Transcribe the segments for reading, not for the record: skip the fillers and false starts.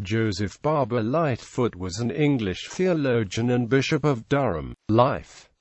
Joseph Barber Lightfoot was an English theologian and Bishop of Durham.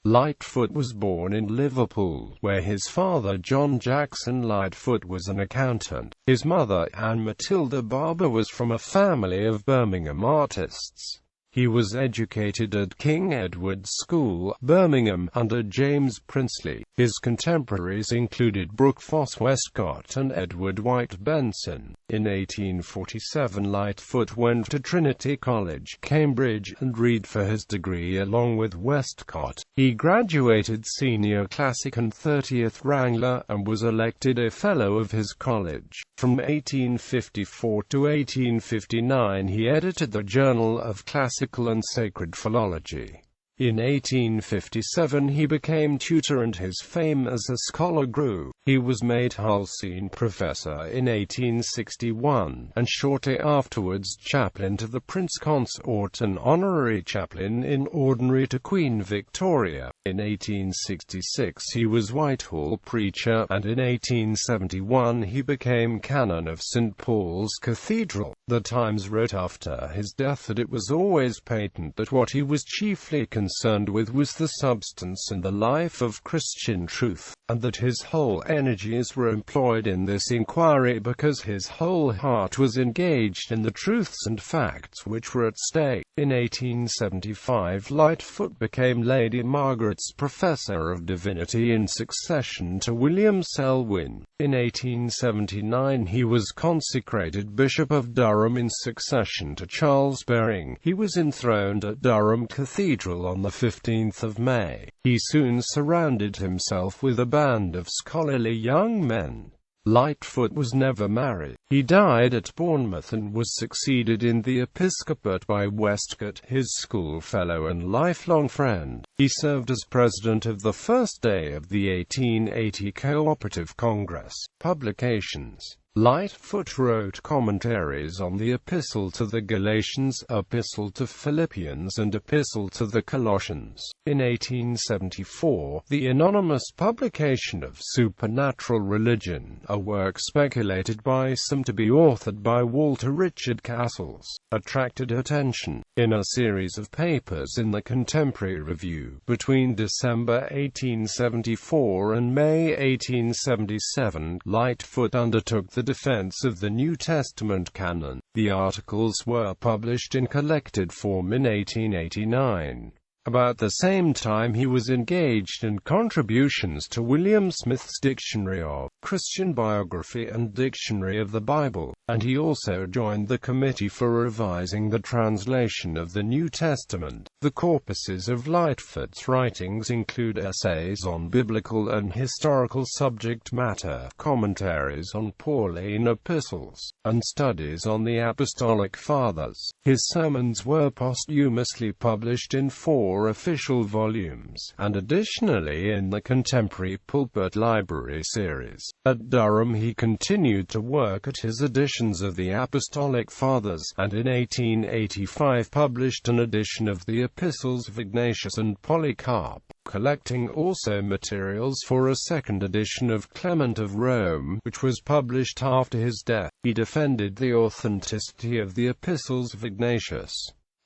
Lightfoot was born in Liverpool, where his father John Jackson Lightfoot was an accountant. His mother, Anne Matilda Barber, was from a family of Birmingham artists. He was educated at King Edward's School, Birmingham, under James Princely. His contemporaries included Brooke Foss Westcott and Edward White Benson. In 1847, Lightfoot went to Trinity College, Cambridge, and read for his degree along with Westcott. He graduated senior classic and 30th wrangler, and was elected a Fellow of his college. From 1854 to 1859 he edited the Journal of Classical and Sacred Philology. In 1857 he became tutor and his fame as a scholar grew. He was made Hulsine Professor in 1861, and shortly afterwards chaplain to the Prince Consort and honorary chaplain in ordinary to Queen Victoria. In 1866 he was Whitehall preacher, and in 1871 he became canon of St. Paul's Cathedral. The Times wrote after his death that it was always patent that what he was chiefly concerned with was the substance and the life of Christian truth, and that his whole energies were employed in this inquiry because his whole heart was engaged in the truths and facts which were at stake. In 1875 Lightfoot became Lady Margaret's Professor of Divinity in succession to William Selwyn. In 1879 he was consecrated Bishop of Durham in succession to Charles Baring. He was enthroned at Durham Cathedral on the 15th of May. He soon surrounded himself with a band of scholarly young men. Lightfoot was never married. He died at Bournemouth and was succeeded in the episcopate by Westcott, his schoolfellow and lifelong friend. He served as president of the first day of the 1880 Cooperative Congress. Publications. Lightfoot wrote commentaries on the Epistle to the Galatians, Epistle to Philippians and Epistle to the Colossians. In 1874, the anonymous publication of Supernatural Religion, a work speculated by some to be authored by Walter Richard Castles, attracted attention. In a series of papers in the Contemporary Review, between December 1874 and May 1877, Lightfoot undertook the defense of the New Testament canon. The articles were published in collected form in 1889. About the same time he was engaged in contributions to William Smith's Dictionary of Christian Biography and Dictionary of the Bible, and he also joined the Committee for revising the translation of the New Testament. The corpuses of Lightfoot's writings include essays on biblical and historical subject matter, commentaries on Pauline epistles, and studies on the Apostolic Fathers. His sermons were posthumously published in 4 official volumes, and additionally in the Contemporary Pulpit Library series. At Durham he continued to work at his editions of the Apostolic Fathers, and in 1885 published an edition of the Epistles of Ignatius and Polycarp, collecting also materials for a second edition of Clement of Rome, which was published after his death. He defended the authenticity of the Epistles of Ignatius.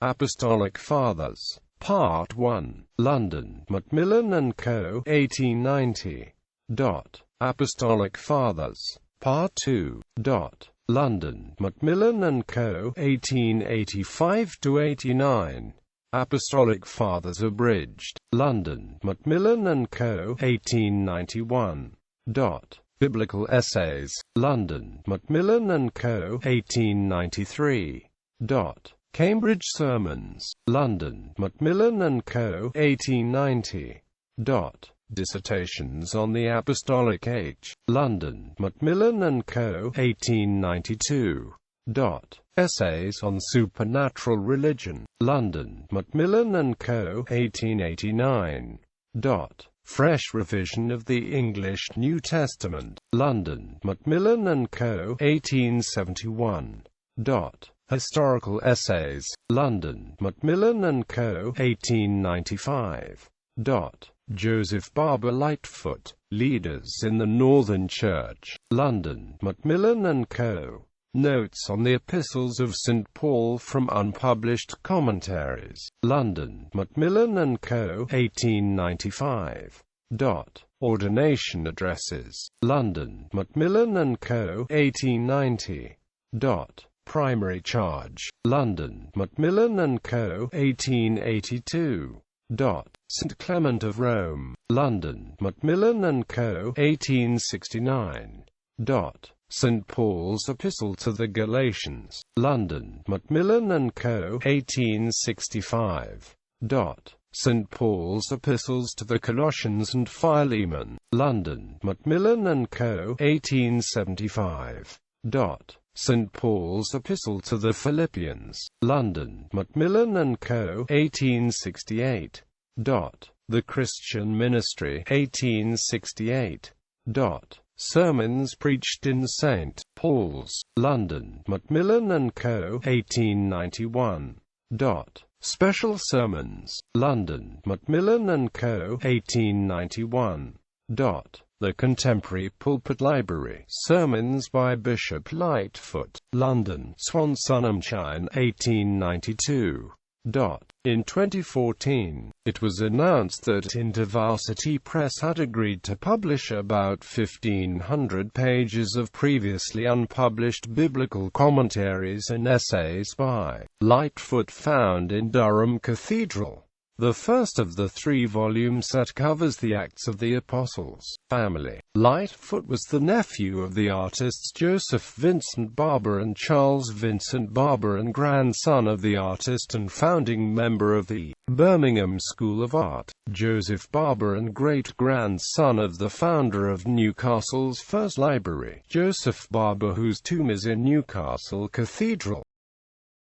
Apostolic Fathers. Part 1. London, Macmillan & Co., 1890. Apostolic Fathers. Part 2. London, Macmillan & Co., 1885–89. Apostolic Fathers Abridged. London, Macmillan & Co., 1891. Biblical Essays. London, Macmillan & Co., 1893. Cambridge Sermons. London, Macmillan & Co., 1890. Dissertations on the Apostolic Age. London, Macmillan & Co., 1892. Essays on Supernatural Religion. London, Macmillan & Co., 1889. Fresh Revision of the English New Testament. London, Macmillan & Co., 1871. Historical Essays. London, Macmillan & Co., 1895. Joseph Barber Lightfoot, Leaders in the Northern Church. London, Macmillan & Co., Notes on the Epistles of St. Paul from Unpublished Commentaries. London, Macmillan & Co., 1895. Ordination Addresses. London, Macmillan & Co., 1890. Primary Charge. London, Macmillan & Co., 1882. St. Clement of Rome. London, Macmillan & Co., 1869. St. Paul's Epistle to the Galatians. London, Macmillan & Co., 1865. St. Paul's Epistles to the Colossians and Philemon. London, Macmillan & Co., 1875. St. Paul's Epistle to the Philippians. London, Macmillan & Co., 1868. The Christian Ministry, 1868. Sermons preached in St. Paul's. London, Macmillan & Co., 1891. Special Sermons. London, Macmillan & Co., 1891. The Contemporary Pulpit Library. Sermons by Bishop Lightfoot. London, Swansonhamshire, 1892. In 2014, it was announced that InterVarsity Press had agreed to publish about 1,500 pages of previously unpublished biblical commentaries and essays by Lightfoot found in Durham Cathedral. The first of the 3 volumes that covers the Acts of the Apostles family. Lightfoot was the nephew of the artists Joseph Vincent Barber and Charles Vincent Barber and grandson of the artist and founding member of the Birmingham School of Art, Joseph Barber, and great-grandson of the founder of Newcastle's first library, Joseph Barber, whose tomb is in Newcastle Cathedral.